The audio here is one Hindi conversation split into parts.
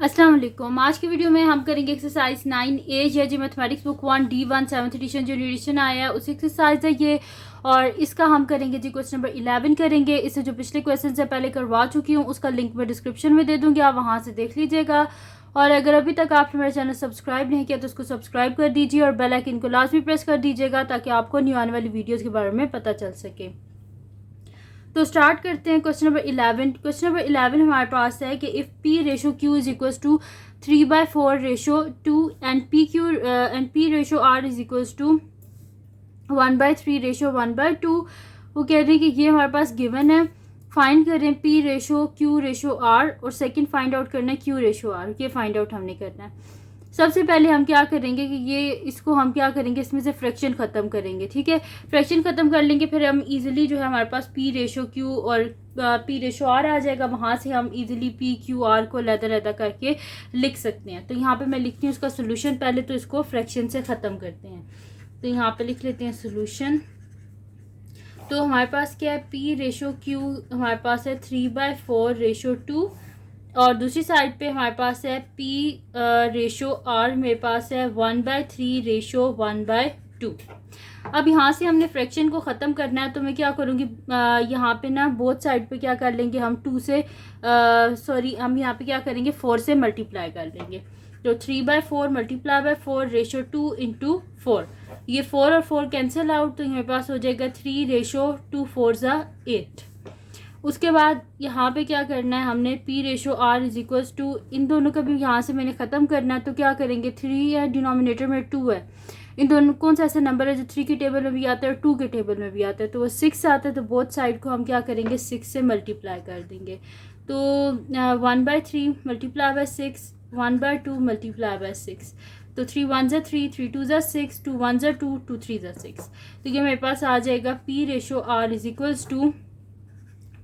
अस्सलाम वालेकुम। आज की वीडियो में हम करेंगे एक्सरसाइज 9A है जी mathematics book 1 D1 7th edition जो एडिशन आया है उसी एक्सरसाइज है ये। और इसका हम करेंगे जी क्वेश्चन नंबर 11 करेंगे। इससे जो पिछले क्वेश्चन से पहले करवा चुकी हूँ उसका लिंक मैं डिस्क्रिप्शन में दे दूँगी, आप वहाँ से देख लीजिएगा। और अगर अभी तक आपने मेरा चैनल सब्सक्राइब नहीं किया तो उसको सब्सक्राइब कर दीजिए और बेल आइकन को लाजमी प्रेस कर दीजिएगा ताकि आपको न्यू आने वाली वीडियोज़ के बारे में पता चल सके। तो स्टार्ट करते हैं क्वेश्चन नंबर 11। क्वेश्चन नंबर 11 हमारे पास है कि if P ratio Q is equals to 3/4 ratio 2 and P ratio R is equals to 1/3 ratio 1/2। वो कह रहे हैं कि ये हमारे पास गिवन है, फाइंड करें P ratio Q ratio R और सेकंड फाइंड आउट करना है क्यू रेशो आर। ये फाइंड आउट हमने करना है। सबसे पहले हम क्या करेंगे कि इसको हम क्या करेंगे, इसमें से फ्रैक्शन ख़त्म करेंगे। ठीक है, फ्रैक्शन ख़त्म कर लेंगे, फिर हम इजीली जो है हमारे पास पी रेशो क्यू और पी रेशो आर आ जाएगा। वहाँ से हम इजीली पी क्यू आर को लहदा करके लिख सकते हैं। तो यहाँ पे मैं लिखती हूँ उसका सोल्यूशन, पहले तो इसको फ्रैक्शन से ख़त्म करते हैं। तो यहाँ पे लिख लेते हैं सोल्यूशन। तो हमारे पास क्या है, पी रेशो क्यू हमारे पास है 3/4 रेशो 2 और दूसरी साइड पे हमारे पास है पी रेशो आर मेरे पास है 1/3 रेशो 1/2। अब यहाँ से हमने फ्रैक्शन को ख़त्म करना है, तो मैं क्या करूँगी, यहाँ पे ना बोथ साइड पे क्या कर लेंगे हम 2 से हम यहाँ पे क्या करेंगे 4 से मल्टीप्लाई कर लेंगे। तो 3/4 मल्टीप्लाई बाय 4 रेशो 2 इंटू 4, ये 4 और 4 कैंसिल आउट, तो मेरे पास हो जाएगा 3 रेशो 2 4 ज़ा 8। उसके बाद यहाँ पे क्या करना है, हमने P ratio R is equals to, इन दोनों का भी यहाँ से मैंने ख़त्म करना है। तो क्या करेंगे, 3 है डिनोमिनेटर में 2 है, इन दोनों कौन सा ऐसा नंबर है जो 3 के टेबल में भी आता है और 2 के टेबल में भी आता है, तो वो 6 आता है। तो बोथ साइड को हम क्या करेंगे 6 से मल्टीप्लाई कर देंगे। तो 1/3 मल्टीप्लाई बाय 6, 1/2 मल्टीप्लाई बाय 6, तो 3 1 ज़ा 3, 3 2 ज़ा 6, 2 1 ज़ा 2, 2 3 ज़ा 6। तो ये मेरे पास आ जाएगा P ratio R is equals to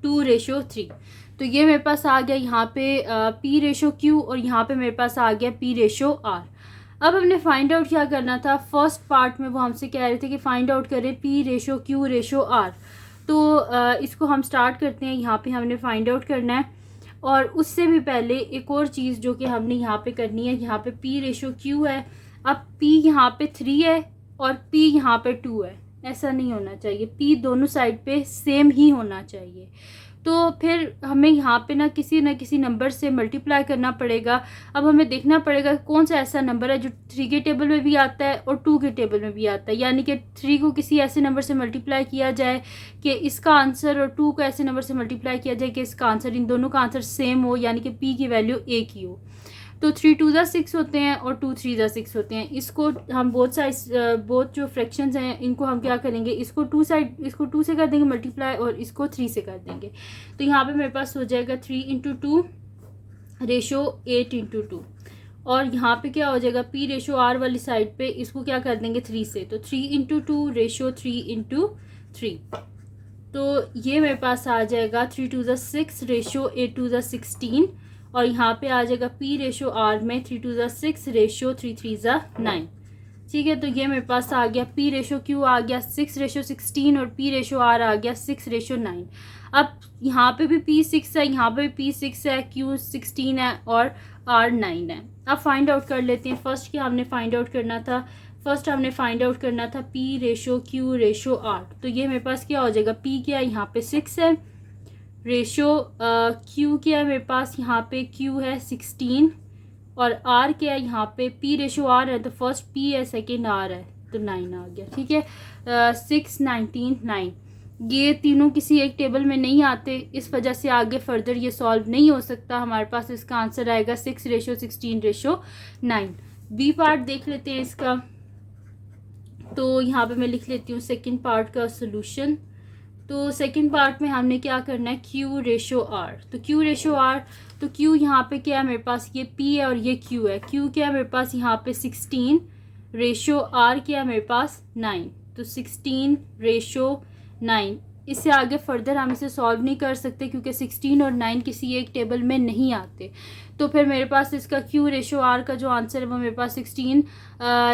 2 ratio 3। तो ये मेरे पास आ गया यहाँ पे पी रेशो क्यू और यहाँ पे मेरे पास आ गया पी रेशो आर। अब हमने फाइंड आउट क्या करना था, फर्स्ट पार्ट में वो हमसे कह रहे थे कि फाइंड आउट करें P ratio Q ratio R. तो इसको हम स्टार्ट करते हैं, यहाँ पे हमने फाइंड आउट करना है। और उससे भी पहले एक और चीज़ जो कि हमने यहाँ पे करनी है, यहाँ पे पी रेशो क्यू है, अब पी यहाँ पे 3 है और पी यहाँ पे 2 है, ऐसा नहीं होना चाहिए, पी दोनों साइड पे सेम ही होना चाहिए। तो फिर हमें यहाँ पे ना किसी नंबर से मल्टीप्लाई करना पड़ेगा। अब हमें देखना पड़ेगा कौन सा ऐसा नंबर है जो 3 के टेबल में भी आता है और 2 के टेबल में भी आता है, यानी कि 3 को किसी ऐसे नंबर से मल्टीप्लाई किया जाए कि इसका आंसर और 2 को ऐसे नंबर से मल्टीप्लाई किया जाए कि इसका आंसर, इन दोनों का आंसर सेम हो, यानी कि पी की वैल्यू एक ही हो। तो 3 2 ज़ा 6 होते हैं और 2 3 ज़ा 6 होते हैं। इसको हम बोथ जो फ्रैक्शंस हैं इनको हम क्या करेंगे, इसको 2 से कर देंगे मल्टीप्लाई और इसको 3 से कर देंगे। तो यहाँ पे मेरे पास हो जाएगा 3 इंटू 2 रेशो 8 इंटू 2। और यहाँ पे क्या हो जाएगा, पी रेशो आर वाली साइड पे इसको क्या कर देंगे 3 से, तो 3 इंटू 2 रेशो 3 इंटू 3। तो ये मेरे पास आ जाएगा 3 2 ज़ा 6 रेशो 8 2 ज़ा 16। और यहाँ पे आ जाएगा पी रेशो आर में 3 2 ज़ा 6 रेशो 3 3 ज़ा 9। ठीक है, तो ये मेरे पास आ गया पी रेशो क्यू आ गया 6 रेशो 16 और पी रेशो आर आ गया 6 रेशो 9। अब यहाँ पे भी पी 6 है, यहाँ पे भी पी 6 है, क्यू 16 है और आर 9 है। अब फाइंड आउट कर लेते हैं। फर्स्ट क्या हमने फाइंड आउट करना था, P ratio Q ratio R. तो ये मेरे पास क्या हो जाएगा, पी क्या है यहाँ पे 6 है, रेशो क्यू क्या है मेरे पास यहाँ पे क्यू है 16 और आर क्या है यहाँ पे पी रेशो आर है, तो फर्स्ट पी है सेकंड आर है, तो 9 आ गया। ठीक है, 6 19 9, ये तीनों किसी एक टेबल में नहीं आते, इस वजह से आगे फर्दर ये सॉल्व नहीं हो सकता। हमारे पास इसका आंसर आएगा 6 रेशो 16 रेशो 9। बी पार्ट देख लेते हैं इसका। तो यहाँ पे मैं लिख लेती हूँ सेकेंड पार्ट का सोल्यूशन। तो सेकंड पार्ट में हमने क्या करना है, क्यू रेशो आर। तो क्यू रेशो आर, तो क्यू यहाँ पे क्या है मेरे पास, ये पी है और ये क्यू है। क्यू क्या है मेरे पास यहाँ पे 16 रेशो आर क्या है मेरे पास 9, तो 16 रेशो 9। इससे आगे फर्दर हम इसे सॉल्व नहीं कर सकते क्योंकि 16 और 9 किसी एक टेबल में नहीं आते। तो फिर मेरे पास इसका क्यू रेशो आर का जो आंसर है वो मेरे पास 16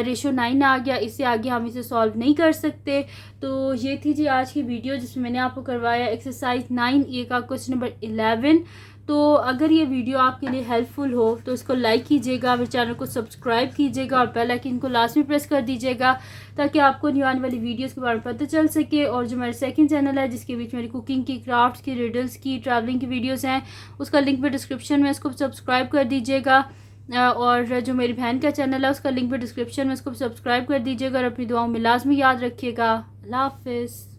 रेशो 9 आ गया। इससे आगे हम इसे सॉल्व नहीं कर सकते। तो ये थी जी आज की वीडियो जिसमें मैंने आपको करवाया एक्सरसाइज 9A का क्वेश्चन नंबर 11। तो अगर ये वीडियो आपके लिए हेल्पफुल हो तो इसको लाइक कीजिएगा, मेरे चैनल को सब्सक्राइब कीजिएगा और बेल आइकन को लास्ट में प्रेस कर दीजिएगा ताकि आपको न्यू आने वाली वीडियोस के बारे में पता चल सके। और जो मेरा सेकंड चैनल है जिसके बीच मेरी कुकिंग की, क्राफ्ट्स की, रिडल्स की, ट्रैवलिंग की वीडियोस हैं, उसका लिंक भी डिस्क्रिप्शन में, इसको सब्सक्राइब कर दीजिएगा। और जो मेरी बहन का चैनल है उसका लिंक भी डिस्क्रिप्शन में, इसको सब्सक्राइब कर दीजिएगा और अपनी दुआओं में लाजमी याद रखिएगा। अल्लाह हाफिज़।